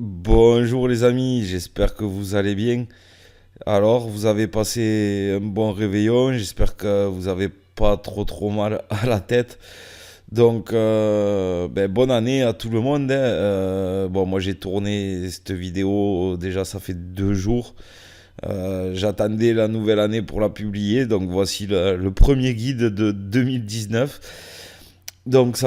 Bonjour les amis, j'espère que vous allez bien. Alors, vous avez passé un bon réveillon, j'espère que vous avez pas trop mal à la tête. Donc, bonne année à tout le monde, hein. Bon, moi j'ai tourné cette vidéo, déjà ça fait 2 jours. J'attendais la nouvelle année pour la publier, donc voici le premier guide de 2019. Donc c'est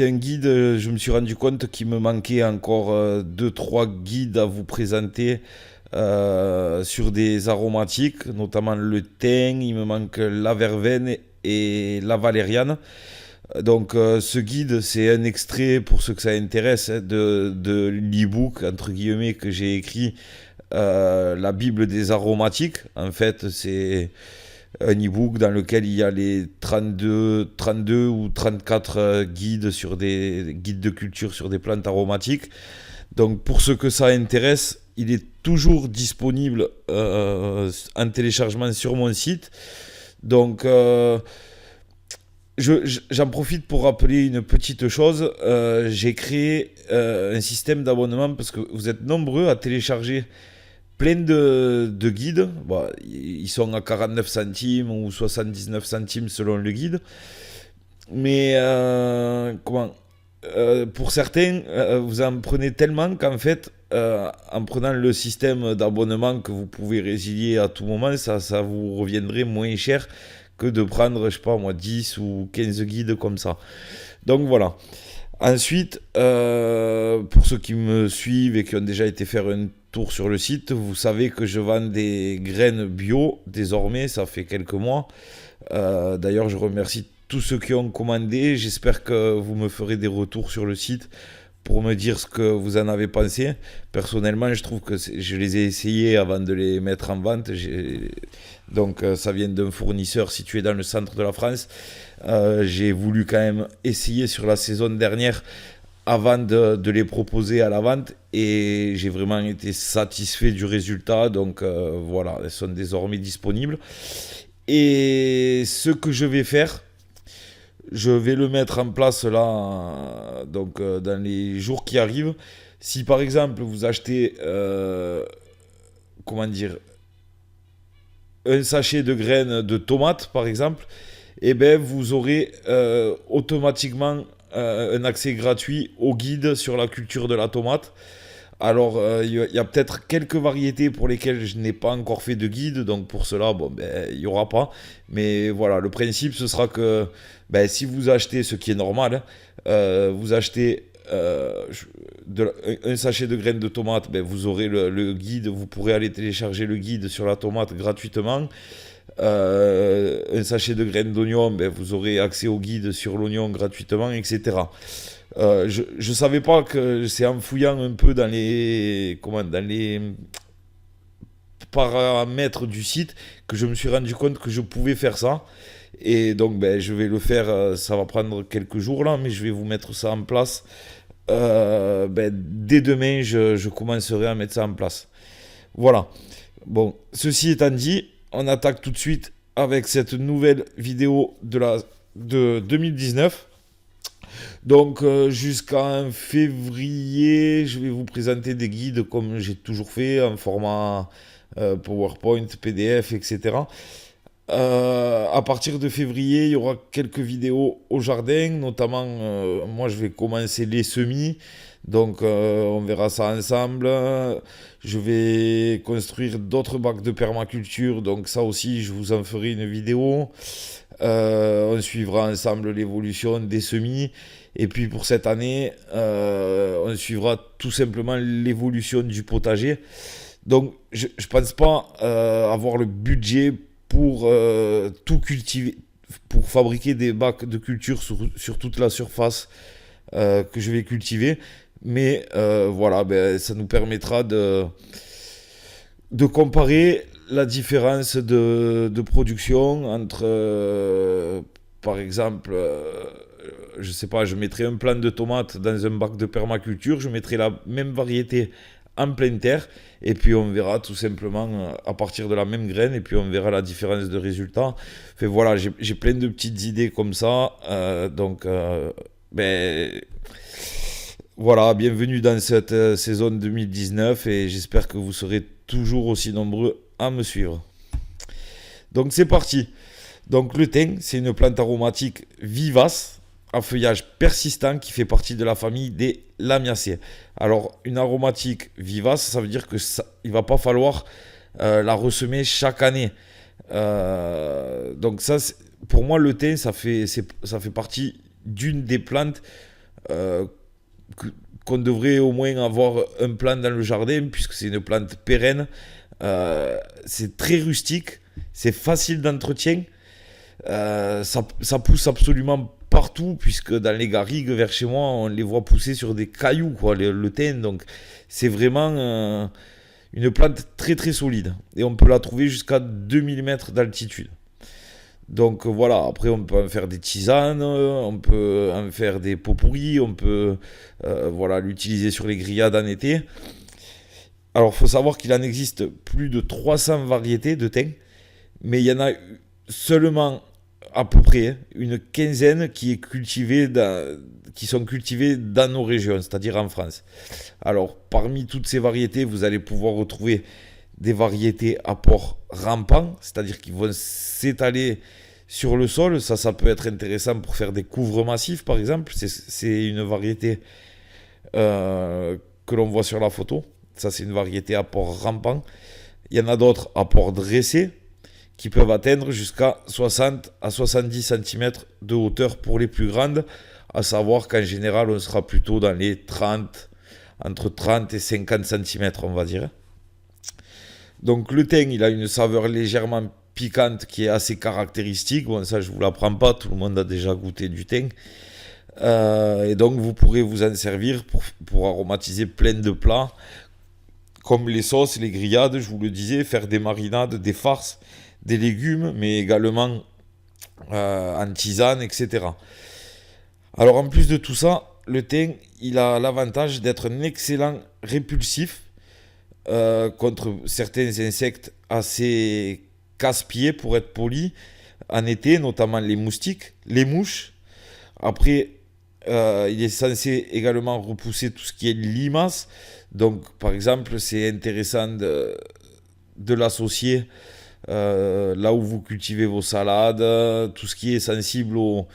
un guide, je me suis rendu compte qu'il me manquait encore 2-3 guides à vous présenter sur des aromatiques, notamment le thym, il me manque la verveine et la valériane. Donc ce guide, c'est un extrait, pour ceux que ça intéresse, hein, de l'e-book, entre guillemets, que j'ai écrit, la Bible des aromatiques. En fait, c'est un e-book dans lequel il y a les 32 ou 34 guides sur des guides de culture sur des plantes aromatiques. Donc pour ceux que ça intéresse, il est toujours disponible en téléchargement sur mon site. Donc j'en profite pour rappeler une petite chose. J'ai créé un système d'abonnement parce que vous êtes nombreux à télécharger plein de guides. Bon, ils sont à 49 centimes ou 79 centimes selon le guide. Mais pour certains, vous en prenez tellement qu'en fait, en prenant le système d'abonnement que vous pouvez résilier à tout moment, ça vous reviendrait moins cher que de prendre, je sais pas moi, 10 ou 15 guides comme ça. Donc voilà. Ensuite, pour ceux qui me suivent et qui ont déjà été faire un tour sur le site, vous savez que je vends des graines bio désormais, ça fait quelques mois. D'ailleurs, je remercie tous ceux qui ont commandé. J'espère que vous me ferez des retours sur le site pour me dire ce que vous en avez pensé. Personnellement, je trouve que je les ai essayés avant de les mettre en vente. Donc ça vient d'un fournisseur situé dans le centre de la France. J'ai voulu quand même essayer sur la saison dernière avant de les proposer à la vente et j'ai vraiment été satisfait du résultat. Donc voilà, elles sont désormais disponibles. Et ce que je vais faire, je vais le mettre en place là, donc dans les jours qui arrivent. Si par exemple vous achetez, comment dire, un sachet de graines de tomates par exemple, et ben vous aurez automatiquement un accès gratuit au guide sur la culture de la tomate. Alors, y a peut-être quelques variétés pour lesquelles je n'ai pas encore fait de guide, donc pour cela, bon, ben, il n'y aura pas. Mais voilà, le principe, ce sera que ben, si vous achetez, ce qui est normal, hein, vous achetez un sachet de graines de tomate, ben, vous aurez le guide, vous pourrez aller télécharger le guide sur la tomate gratuitement. Un sachet de graines d'oignon, ben, vous aurez accès au guide sur l'oignon gratuitement, etc. Je savais pas que c'est en fouillant un peu dans les paramètres du site que je me suis rendu compte que je pouvais faire ça. Et donc ben, je vais le faire, ça va prendre quelques jours là, mais je vais vous mettre ça en place. Dès demain, je commencerai à mettre ça en place. Voilà. Bon, ceci étant dit, on attaque tout de suite avec cette nouvelle vidéo de 2019. Donc jusqu'en février, je vais vous présenter des guides comme j'ai toujours fait en format PowerPoint, PDF, etc. À partir de février, il y aura quelques vidéos au jardin, notamment moi je vais commencer les semis, donc on verra ça ensemble. Je vais construire d'autres bacs de permaculture, donc ça aussi je vous en ferai une vidéo. On suivra ensemble l'évolution des semis. Et puis pour cette année, on suivra tout simplement l'évolution du potager. Donc je ne pense pas avoir le budget pour tout cultiver, pour fabriquer des bacs de culture sur toute la surface que je vais cultiver. Mais voilà, ben, ça nous permettra de comparer la différence de production entre, par exemple, je sais pas, je mettrais un plant de tomates dans un bac de permaculture, je mettrais la même variété en pleine terre, et puis on verra tout simplement à partir de la même graine, et puis on verra la différence de résultat. Enfin voilà, j'ai plein de petites idées comme ça, donc ben, Voilà, bienvenue dans cette saison 2019 et j'espère que vous serez toujours aussi nombreux à me suivre. Donc c'est parti. Donc le thym, c'est une plante aromatique vivace à feuillage persistant qui fait partie de la famille des Lamiacées. Alors une aromatique vivace, ça veut dire que il va pas falloir la ressemer chaque année. Donc ça, pour moi, le thym, ça fait partie d'une des plantes euh, qu'on devrait au moins avoir un plant dans le jardin, puisque c'est une plante pérenne. C'est très rustique, c'est facile d'entretien. Ça pousse absolument partout, puisque dans les garrigues vers chez moi, on les voit pousser sur des cailloux, quoi, le thym. Donc c'est vraiment une plante très très solide. Et on peut la trouver jusqu'à 2000 mètres d'altitude. Donc voilà, après on peut en faire des tisanes, on peut en faire des pots pourris, on peut voilà, l'utiliser sur les grillades en été. Alors il faut savoir qu'il en existe plus de 300 variétés de thym, mais il y en a seulement à peu près une quinzaine qui sont cultivées dans nos régions, c'est-à-dire en France. Alors parmi toutes ces variétés, vous allez pouvoir retrouver des variétés à port rampant, c'est-à-dire qui vont s'étaler sur le sol. Ça peut être intéressant pour faire des couvres massifs, par exemple. C'est une variété que l'on voit sur la photo. Ça, c'est une variété à port rampant. Il y en a d'autres à port dressé qui peuvent atteindre jusqu'à 60 à 70 cm de hauteur pour les plus grandes, à savoir qu'en général, on sera plutôt dans les 30, entre 30 et 50 cm, on va dire. Donc le thym, il a une saveur légèrement piquante qui est assez caractéristique. Bon, ça, je ne vous l'apprends pas, tout le monde a déjà goûté du thym. Et donc, vous pourrez vous en servir pour aromatiser plein de plats, comme les sauces, les grillades, je vous le disais, faire des marinades, des farces, des légumes, mais également en tisane, etc. Alors, en plus de tout ça, le thym, il a l'avantage d'être un excellent répulsif contre certains insectes assez casse-pieds, pour être poli, en été, notamment les moustiques, les mouches. Après, il est censé également repousser tout ce qui est limaces. Donc, par exemple, c'est intéressant de l'associer là où vous cultivez vos salades, tout ce qui est sensible aux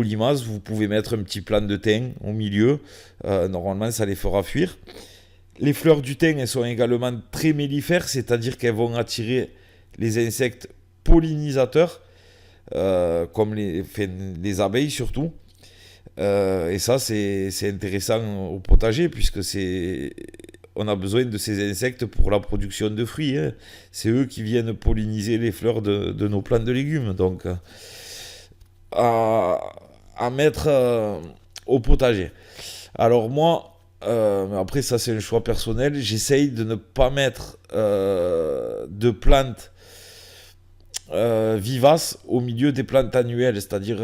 limaces. Vous pouvez mettre un petit plant de thym au milieu. Normalement, ça les fera fuir. Les fleurs du thym, elles sont également très mellifères, c'est-à-dire qu'elles vont attirer les insectes pollinisateurs, comme les abeilles surtout. Et ça, c'est intéressant au potager, puisque on a besoin de ces insectes pour la production de fruits, hein. C'est eux qui viennent polliniser les fleurs de nos plants de légumes. Donc, à mettre au potager. Alors moi, après ça c'est un choix personnel, j'essaye de ne pas mettre de plantes vivaces au milieu des plantes annuelles, c'est-à-dire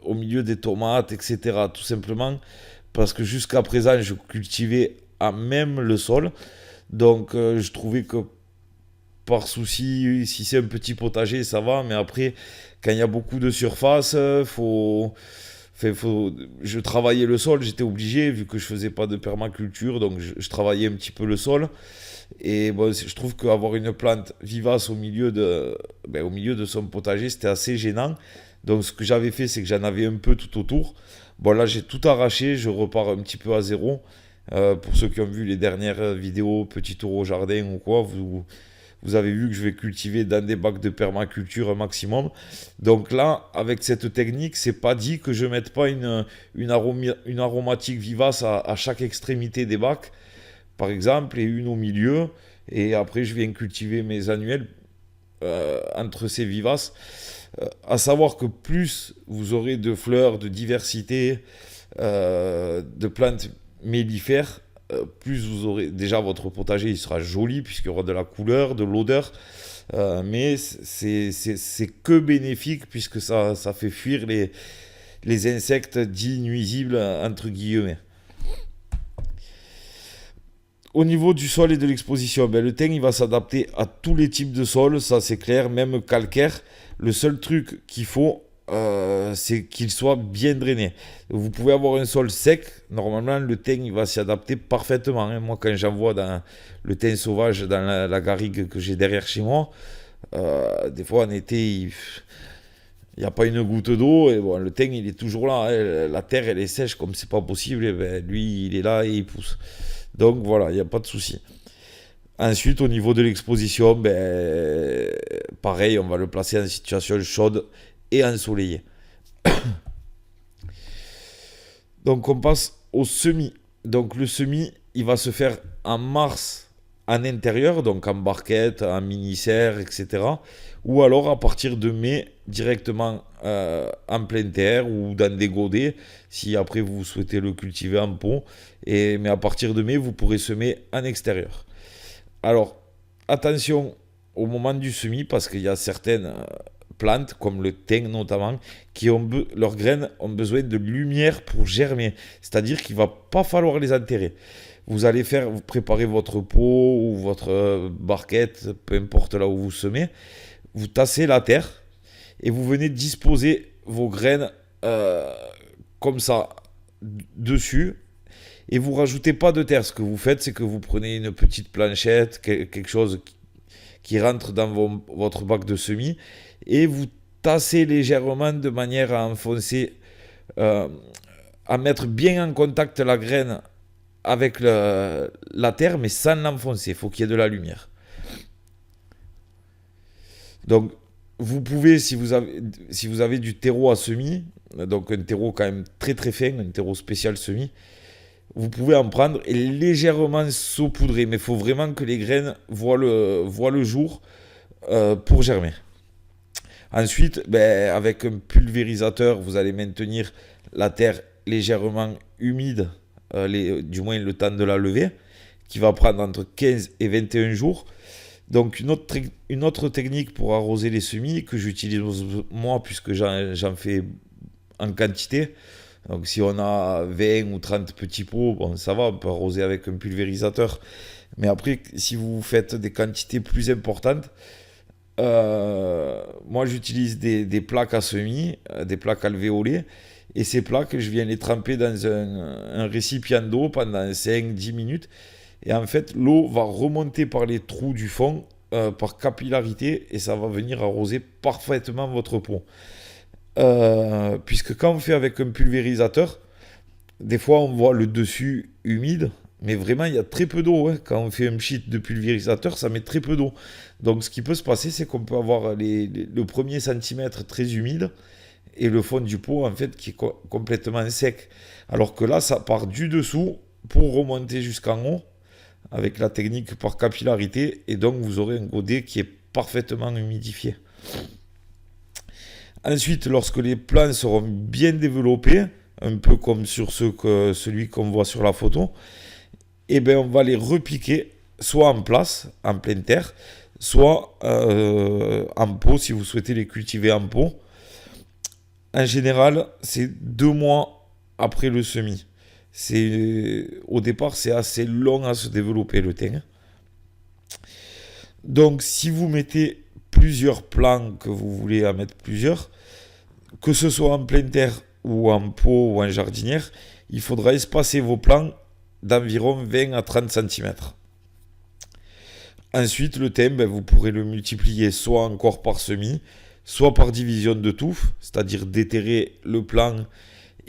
au milieu des tomates, etc. Tout simplement parce que jusqu'à présent je cultivais à même le sol, donc je trouvais que par souci, si c'est un petit potager ça va, mais après quand il y a beaucoup de surface, je travaillais le sol, j'étais obligé, vu que je faisais pas de permaculture, donc je travaillais un petit peu le sol. Et bon, je trouve qu'avoir une plante vivace au milieu de son potager, c'était assez gênant. Donc ce que j'avais fait, c'est que j'en avais un peu tout autour. Bon, là, j'ai tout arraché, je repars un petit peu à zéro. Pour ceux qui ont vu les dernières vidéos, petit tour au jardin ou quoi, vous avez vu que je vais cultiver dans des bacs de permaculture un maximum. Donc là, avec cette technique, c'est pas dit que je mette pas une aromatique vivace à chaque extrémité des bacs, par exemple, et une au milieu. Et après, je viens cultiver mes annuels entre ces vivaces. À savoir que plus vous aurez de fleurs, de diversité, de plantes mellifères, plus vous aurez déjà votre potager, il sera joli puisqu'il y aura de la couleur, de l'odeur, mais c'est que bénéfique puisque ça fait fuir les insectes dits nuisibles entre guillemets. Au niveau du sol et de l'exposition, le thym il va s'adapter à tous les types de sols, ça c'est clair, même calcaire. Le seul truc qu'il faut, c'est qu'il soit bien drainé. Vous pouvez avoir un sol sec, normalement le thym il va s'y adapter parfaitement, hein. Moi quand j'envoie dans le thym sauvage dans la garrigue que j'ai derrière chez moi, des fois en été il n'y a pas une goutte d'eau et bon, le thym il est toujours là, hein. La terre elle est sèche comme c'est pas possible, et ben, lui il est là et il pousse. Donc voilà, il n'y a pas de souci. Ensuite, au niveau de l'exposition, ben, pareil, on va le placer en situation chaude et ensoleillée. Donc on passe au semis. Donc le semis, il va se faire en mars en intérieur, donc en barquette, en mini-serre, etc. Ou alors à partir de mai, directement en plein terre ou dans des godets, si après vous souhaitez le cultiver en pot. Mais à partir de mai, vous pourrez semer en extérieur. Alors, attention au moment du semis, parce qu'il y a certaines plantes, comme le thym notamment, leurs graines ont besoin de lumière pour germer. C'est-à-dire qu'il ne va pas falloir les enterrer. Vous préparez votre pot ou votre barquette, peu importe là où vous semez, vous tassez la terre et vous venez disposer vos graines comme ça dessus et vous rajoutez pas de terre. Ce que vous faites, c'est que vous prenez une petite planchette, quelque chose qui rentre dans votre bac de semis et vous tassez légèrement de manière à enfoncer, à mettre bien en contact la graine avec la terre, mais sans l'enfoncer. Il faut qu'il y ait de la lumière. Donc, vous pouvez, si vous avez du terreau à semis, donc un terreau quand même très très fin, un terreau spécial semis, vous pouvez en prendre et légèrement saupoudrer. Mais il faut vraiment que les graines voient le jour pour germer. Ensuite, ben, avec un pulvérisateur, vous allez maintenir la terre légèrement humide, du moins le temps de la levée, qui va prendre entre 15 et 21 jours. Donc une autre technique pour arroser les semis que j'utilise moi puisque j'en fais en quantité. Donc si on a 20 ou 30 petits pots, bon, ça va, on peut arroser avec un pulvérisateur. Mais après, si vous faites des quantités plus importantes, moi j'utilise des plaques à semis, des plaques alvéolées. Et ces plaques, je viens les tremper dans un récipient d'eau pendant 5-10 minutes. Et en fait, l'eau va remonter par les trous du fond, par capillarité, et ça va venir arroser parfaitement votre pot. Puisque quand on fait avec un pulvérisateur, des fois on voit le dessus humide, mais vraiment il y a très peu d'eau, hein. Quand on fait un pchit de pulvérisateur, ça met très peu d'eau. Donc ce qui peut se passer, c'est qu'on peut avoir le premier centimètre très humide et le fond du pot en fait qui est complètement sec. Alors que là, ça part du dessous pour remonter jusqu'en haut avec la technique par capillarité, et donc vous aurez un godet qui est parfaitement humidifié. Ensuite, lorsque les plants seront bien développés, un peu comme sur celui qu'on voit sur la photo, eh ben on va les repiquer soit en place, en pleine terre, soit en pot si vous souhaitez les cultiver en pot. En général, c'est 2 mois après le semis. Au départ, c'est assez long à se développer le thym. Donc, si vous mettez plusieurs plants, que vous voulez en mettre plusieurs, que ce soit en pleine terre ou en pot ou en jardinière, il faudra espacer vos plants d'environ 20 à 30 cm. Ensuite, le thym, ben, vous pourrez le multiplier soit encore par semis, soit par division de touffe, c'est-à-dire déterrer le plant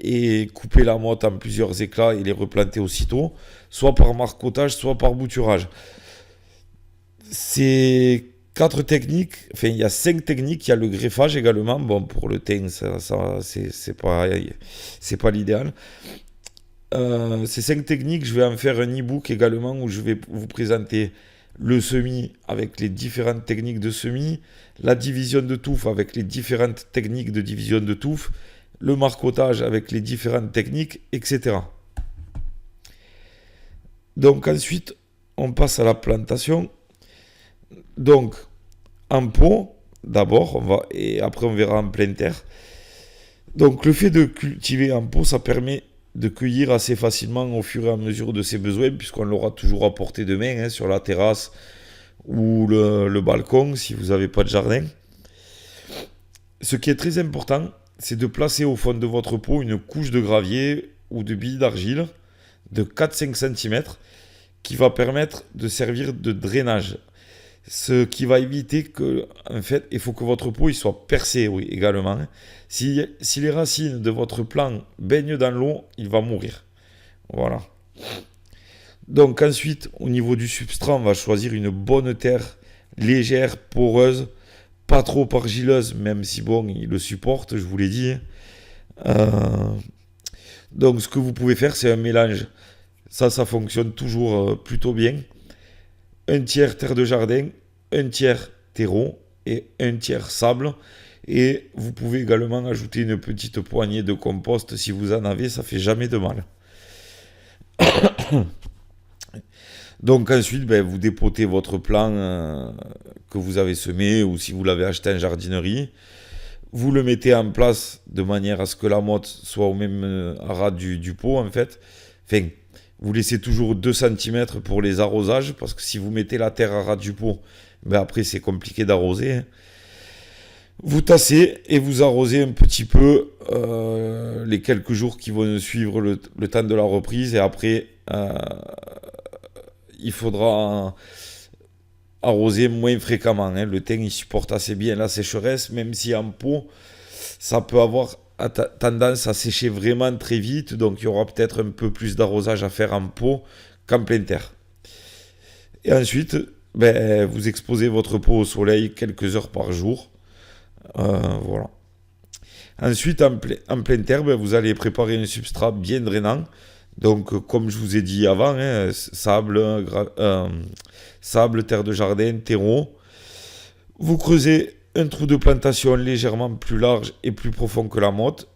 et couper la motte en plusieurs éclats et les replanter aussitôt, soit par marcottage, soit par bouturage. C'est 4 techniques, enfin il y a 5 techniques, il y a le greffage également. Bon, pour le thym, ça c'est pas l'idéal. Ces 5 techniques, je vais en faire un e-book également où je vais vous présenter le semis avec les différentes techniques de semis, la division de touffe avec les différentes techniques de division de touffe, le marcottage avec les différentes techniques, etc. Donc ensuite, on passe à la plantation. Donc, en pot, d'abord, et après on verra en pleine terre. Donc le fait de cultiver en pot, ça permet de cueillir assez facilement au fur et à mesure de ses besoins, puisqu'on l'aura toujours à portée de main, hein, sur la terrasse ou le balcon, si vous n'avez pas de jardin. Ce qui est très important, c'est de placer au fond de votre pot une couche de gravier ou de billes d'argile de 4-5 cm qui va permettre de servir de drainage. Ce qui va éviter que, en fait, il faut que votre pot il soit percé, oui, également. Si les racines de votre plant baignent dans l'eau, il va mourir. Voilà. Donc ensuite, au niveau du substrat, on va choisir une bonne terre légère, poreuse, pas trop argileuse, même si bon, il le supporte, je vous l'ai dit. Euh, donc ce que vous pouvez faire, c'est un mélange. Ça fonctionne toujours plutôt bien. Un tiers terre de jardin, un tiers terreau et un tiers sable. Et vous pouvez également ajouter une petite poignée de compost si vous en avez, ça fait jamais de mal. Donc ensuite, ben, vous dépotez votre plant que vous avez semé ou si vous l'avez acheté en jardinerie. Vous le mettez en place de manière à ce que la motte soit au même ras du pot en fait. Enfin, vous laissez toujours 2 cm pour les arrosages parce que si vous mettez la terre à ras du pot, ben après c'est compliqué d'arroser, hein. Vous tassez et vous arrosez un petit peu les quelques jours qui vont suivre le temps de la reprise et après il faudra arroser moins fréquemment, hein. Le thym il supporte assez bien la sécheresse, même si en pot ça peut avoir tendance à sécher vraiment très vite, donc il y aura peut-être un peu plus d'arrosage à faire en pot qu'en pleine terre. Et ensuite, ben, vous exposez votre pot au soleil quelques heures par jour. Voilà. Ensuite, en pleine terre, ben, vous allez préparer un substrat bien drainant. Donc, comme je vous ai dit avant, hein, sable, terre de jardin, terreau. Vous creusez un trou de plantation légèrement plus large et plus profond que la motte.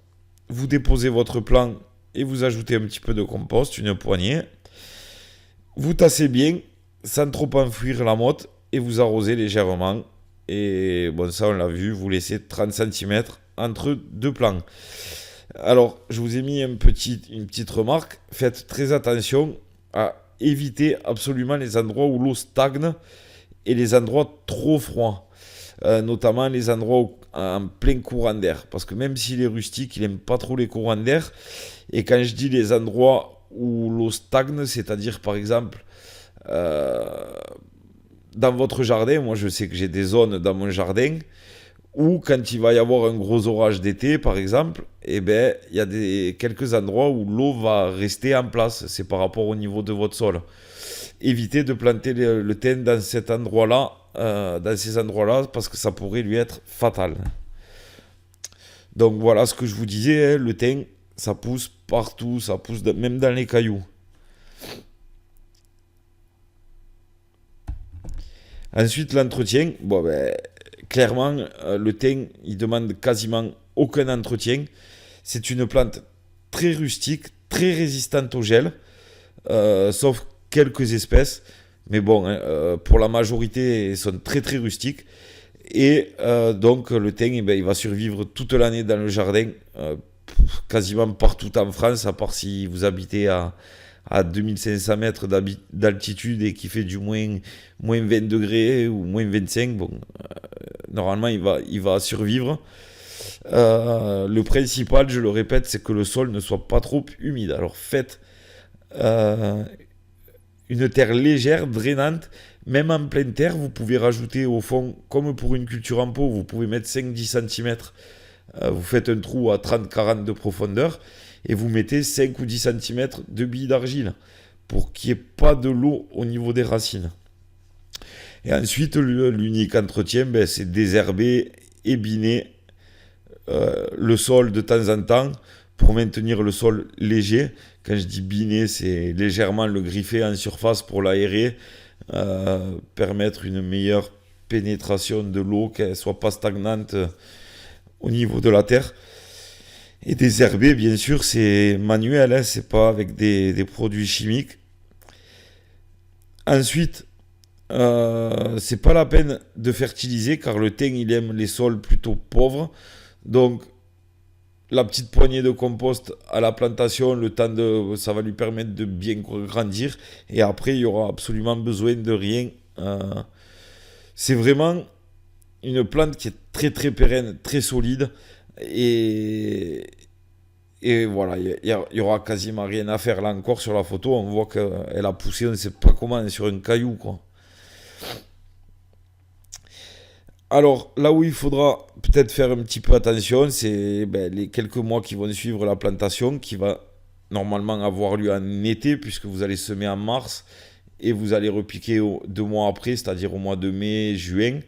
Vous déposez votre plant et vous ajoutez un petit peu de compost, une poignée. Vous tassez bien, sans trop enfouir la motte, et vous arrosez légèrement. Et bon, ça on l'a vu, vous laissez 30 cm entre deux plants. Alors, je vous ai mis une petite remarque. Faites très attention à éviter absolument les endroits où l'eau stagne et les endroits trop froids. Notamment les endroits en plein courant d'air. Parce que même s'il est rustique, il n'aime pas trop les courants d'air. Et quand je dis les endroits où l'eau stagne, c'est-à-dire par exemple dans votre jardin, moi je sais que j'ai des zones dans mon jardin où quand il va y avoir un gros orage d'été par exemple, eh ben, il y a quelques endroits où l'eau va rester en place. C'est par rapport au niveau de votre sol. Évitez de planter le thym dans cet endroit-là, dans ces endroits-là, parce que ça pourrait lui être fatal. Donc voilà ce que je vous disais, hein, le thym, ça pousse partout, ça pousse même dans les cailloux. Ensuite, l'entretien, bon, ben, clairement, le thym, il demande quasiment aucun entretien. C'est une plante très rustique, très résistante au gel, sauf quelques espèces. Mais bon, hein, pour la majorité, ils sont très très rustiques. Et donc, le thym, eh ben, il va survivre toute l'année dans le jardin, quasiment partout en France, à part si vous habitez à 2500 mètres d'altitude et qui fait du moins 20 degrés ou moins 25. Bon, normalement, il va survivre. Le principal, je le répète, c'est que le sol ne soit pas trop humide. Alors faites une terre légère, drainante. Même en pleine terre, vous pouvez rajouter au fond, comme pour une culture en pot, vous pouvez mettre 5-10 cm. Vous faites un trou à 30-40 de profondeur et vous mettez 5 ou 10 cm de billes d'argile pour qu'il n'y ait pas de l'eau au niveau des racines. Et ensuite, l'unique entretien, ben, c'est désherber et biner le sol de temps en temps pour maintenir le sol léger. Quand je dis biner, c'est légèrement le griffer en surface pour l'aérer, permettre une meilleure pénétration de l'eau, qu'elle ne soit pas stagnante au niveau de la terre. Et désherber, bien sûr, c'est manuel, hein, c'est pas avec des produits chimiques. Ensuite, c'est pas la peine de fertiliser car le thym il aime les sols plutôt pauvres. Donc la petite poignée de compost à la plantation, ça va lui permettre de bien grandir. Et après, il y aura absolument besoin de rien. C'est vraiment une plante qui est très très pérenne, très solide. Et, et voilà, il y aura quasiment rien à faire là encore sur la photo. On voit qu'elle a poussé, on ne sait pas comment, sur un caillou, quoi. Alors, là où il faudra peut-être faire un petit peu attention, c'est les quelques mois qui vont suivre la plantation, qui va normalement avoir lieu en été, puisque vous allez semer en mars, et vous allez repiquer 2 mois après, c'est-à-dire au mois de mai, juin.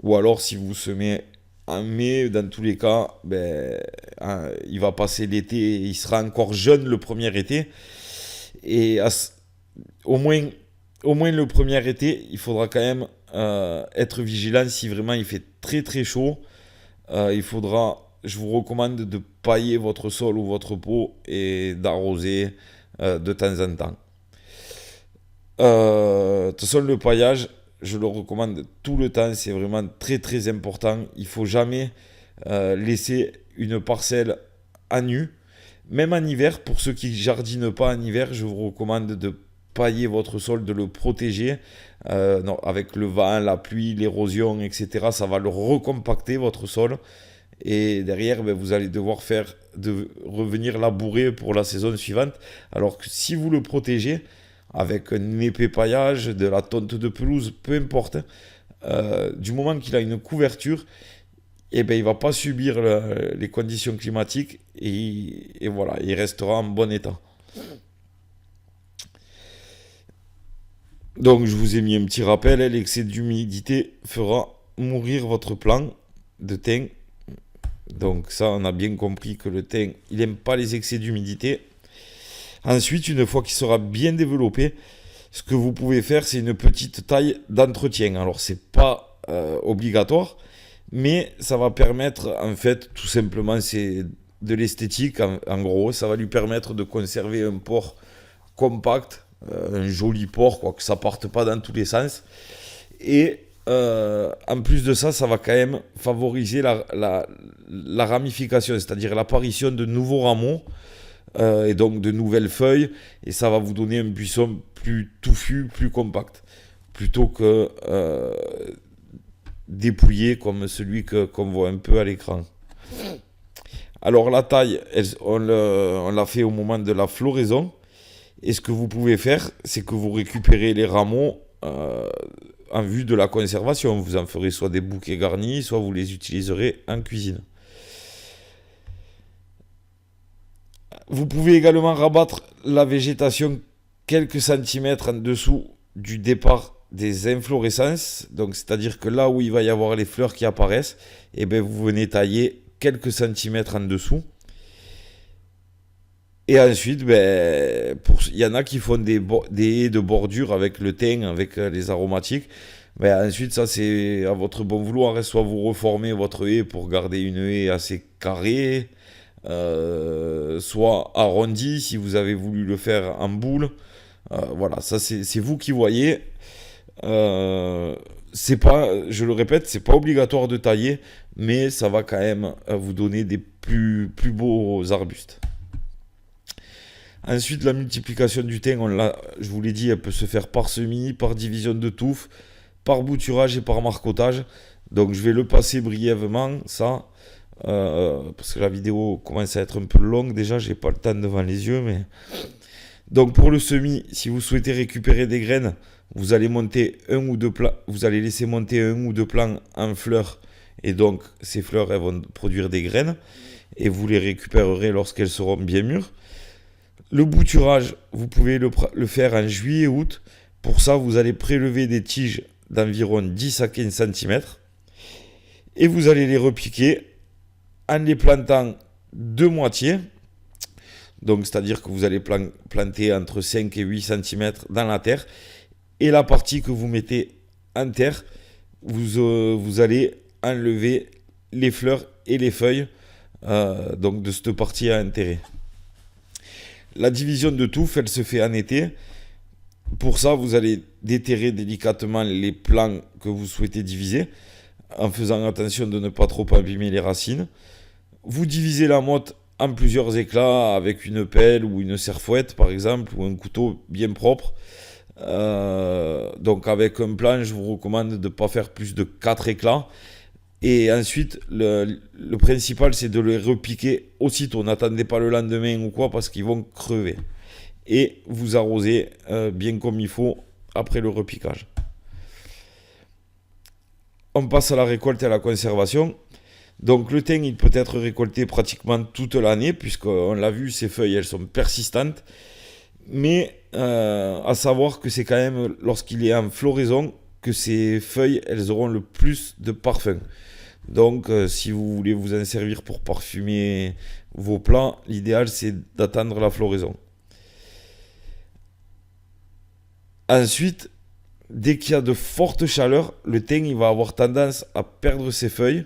Ou alors, si vous semez en mai, dans tous les cas, il va passer l'été, il sera encore jeune le premier été. Et au moins, au moins le premier été, il faudra quand même être vigilant si vraiment il fait très très chaud. Je vous recommande de pailler votre sol ou votre pot et d'arroser de temps en temps. De toute façon, le paillage, je le recommande tout le temps, c'est vraiment très très important. Il faut jamais laisser une parcelle à nu. Même en hiver, pour ceux qui jardinent pas en hiver, je vous recommande de pailler votre sol, de le protéger. Non, avec le vent, la pluie, l'érosion, etc. Ça va le recompacter votre sol. Et derrière, vous allez devoir revenir labourer pour la saison suivante. Alors que si vous le protégez avec un épais paillage, de la tonte de pelouse, peu importe, du moment qu'il a une couverture, il ne va pas subir les conditions climatiques et voilà, il restera en bon état. Donc je vous ai mis un petit rappel, l'excès d'humidité fera mourir votre plant de thym. Donc ça, on a bien compris que le thym, il n'aime pas les excès d'humidité. Ensuite, une fois qu'il sera bien développé, ce que vous pouvez faire, c'est une petite taille d'entretien. Alors c'est pas obligatoire, mais ça va permettre, en fait, tout simplement, c'est de l'esthétique, en gros. Ça va lui permettre de conserver un port compact, un joli port, quoi, que ça parte pas dans tous les sens. Et en plus de ça, ça va quand même favoriser la ramification, c'est-à-dire l'apparition de nouveaux rameaux et donc de nouvelles feuilles. Et ça va vous donner un buisson plus touffu, plus compact, plutôt que dépouillé comme celui qu'on voit un peu à l'écran. Alors la taille, on l'a fait au moment de la floraison. Et ce que vous pouvez faire, c'est que vous récupérez les rameaux en vue de la conservation. Vous en ferez soit des bouquets garnis, soit vous les utiliserez en cuisine. Vous pouvez également rabattre la végétation quelques centimètres en dessous du départ des inflorescences. Donc, c'est-à-dire que là où il va y avoir les fleurs qui apparaissent, vous venez tailler quelques centimètres en dessous. Et ensuite, il y en a qui font des haies de bordure avec le thym, avec les aromatiques. Ensuite, ça c'est à votre bon vouloir. Soit vous reformez votre haie pour garder une haie assez carrée, soit arrondie si vous avez voulu le faire en boule. Voilà, ça c'est vous qui voyez. C'est pas, je le répète, c'est pas obligatoire de tailler, mais ça va quand même vous donner des plus beaux arbustes. Ensuite, la multiplication du thym, je vous l'ai dit, elle peut se faire par semis, par division de touffe, par bouturage et par marcottage. Donc je vais le passer brièvement, ça, parce que la vidéo commence à être un peu longue déjà, j'ai pas le temps devant les yeux. Donc pour le semis, si vous souhaitez récupérer des graines, vous allez laisser monter 1 ou 2 plants en fleurs, et donc ces fleurs elles vont produire des graines, et vous les récupérerez lorsqu'elles seront bien mûres. Le bouturage, vous pouvez le faire en juillet-août. Pour ça, vous allez prélever des tiges d'environ 10 à 15 cm et vous allez les repiquer en les plantant de moitié. Donc, c'est-à-dire que vous allez planter entre 5 et 8 cm dans la terre. Et la partie que vous mettez en terre, vous allez enlever les fleurs et les feuilles donc de cette partie à enterrer. La division de touffe, elle se fait en été. Pour ça, vous allez déterrer délicatement les plants que vous souhaitez diviser, en faisant attention de ne pas trop abîmer les racines. Vous divisez la motte en plusieurs éclats avec une pelle ou une serfouette, par exemple, ou un couteau bien propre. Donc avec un plan, je vous recommande de ne pas faire plus de 4 éclats. Et ensuite, le principal, c'est de les repiquer aussitôt. N'attendez pas le lendemain ou quoi, parce qu'ils vont crever. Et vous arrosez bien comme il faut après le repiquage. On passe à la récolte et à la conservation. Donc le thym, il peut être récolté pratiquement toute l'année, puisqu'on l'a vu, ces feuilles, elles sont persistantes. Mais à savoir que c'est quand même lorsqu'il est en floraison que ces feuilles, elles auront le plus de parfum. Donc si vous voulez vous en servir pour parfumer vos plats, l'idéal c'est d'attendre la floraison. Ensuite, dès qu'il y a de fortes chaleurs, le thym il va avoir tendance à perdre ses feuilles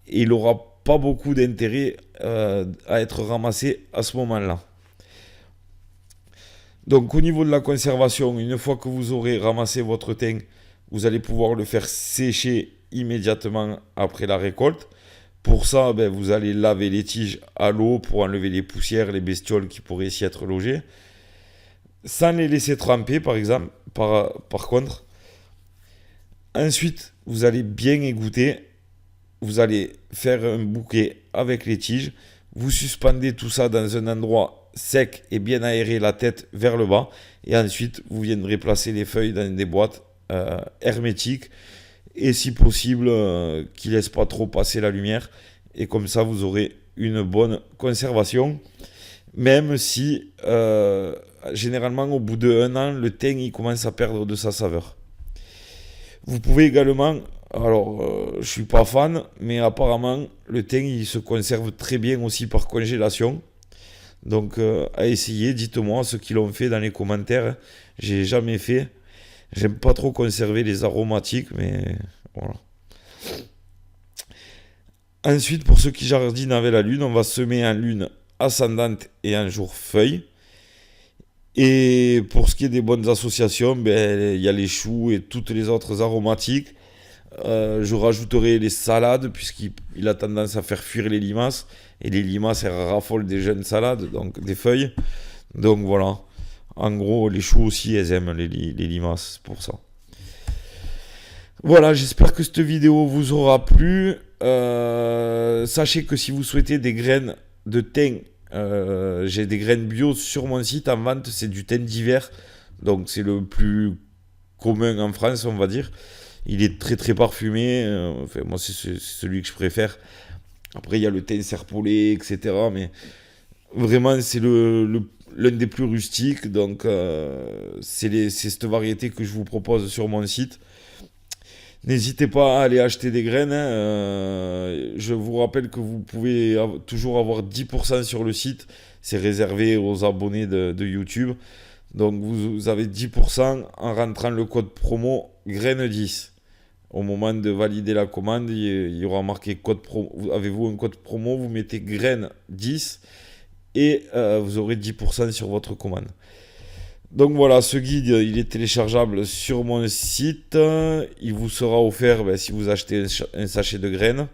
et il n'aura pas beaucoup d'intérêt à être ramassé à ce moment-là. Donc au niveau de la conservation, une fois que vous aurez ramassé votre thym, vous allez pouvoir le faire sécher immédiatement après la récolte. Pour ça, vous allez laver les tiges à l'eau pour enlever les poussières, les bestioles qui pourraient s'y être logées. Sans les laisser tremper, par exemple, par contre. Ensuite, vous allez bien égoutter. Vous allez faire un bouquet avec les tiges. Vous suspendez tout ça dans un endroit sec et bien aéré, la tête vers le bas. Et ensuite, vous viendrez placer les feuilles dans des boîtes hermétiques. Et si possible, qui ne laissent pas trop passer la lumière. Et comme ça, vous aurez une bonne conservation. Même si, généralement, au bout d'un an, le thym il commence à perdre de sa saveur. Vous pouvez également, alors je suis pas fan, mais apparemment le thym il se conserve très bien aussi par congélation. Donc à essayer, dites-moi ceux qui l'ont fait dans les commentaires. J'ai jamais fait. J'aime pas trop conserver les aromatiques, mais voilà. Ensuite, pour ceux qui jardinent avec la lune, on va semer en lune ascendante et en jour feuille. Et pour ce qui est des bonnes associations, il y a les choux et toutes les autres aromatiques. Je rajouterai les salades, puisqu'il a tendance à faire fuir les limaces. Et les limaces, elles raffolent des jeunes salades, donc des feuilles. Donc voilà. En gros, les choux aussi, elles aiment les limaces, pour ça. Voilà, j'espère que cette vidéo vous aura plu. Sachez que si vous souhaitez des graines de thym, j'ai des graines bio sur mon site en vente. C'est du thym d'hiver, donc c'est le plus commun en France, on va dire. Il est très très parfumé. Enfin, moi, c'est celui que je préfère. Après, il y a le thym serpollet, etc. Mais vraiment, c'est l'un des plus rustiques. Donc, c'est cette variété que je vous propose sur mon site. N'hésitez pas à aller acheter des graines. Je vous rappelle que vous pouvez toujours avoir 10% sur le site. C'est réservé aux abonnés de YouTube. Donc vous avez 10% en rentrant le code promo graines10. Au moment de valider la commande, il y aura marqué code promo. Avez-vous un code promo? Vous mettez graines10 et vous aurez 10% sur votre commande. Donc voilà, ce guide, il est téléchargeable sur mon site. Il vous sera offert si vous achetez un sachet de graines.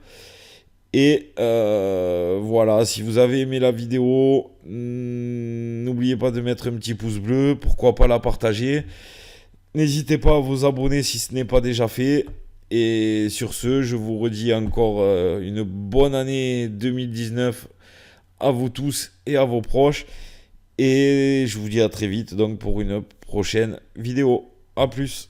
Et voilà, si vous avez aimé la vidéo, n'oubliez pas de mettre un petit pouce bleu. Pourquoi pas la partager. N'hésitez pas à vous abonner si ce n'est pas déjà fait. Et sur ce, je vous redis encore une bonne année 2019 à vous tous et à vos proches. Et je vous dis à très vite donc pour une prochaine vidéo. A plus.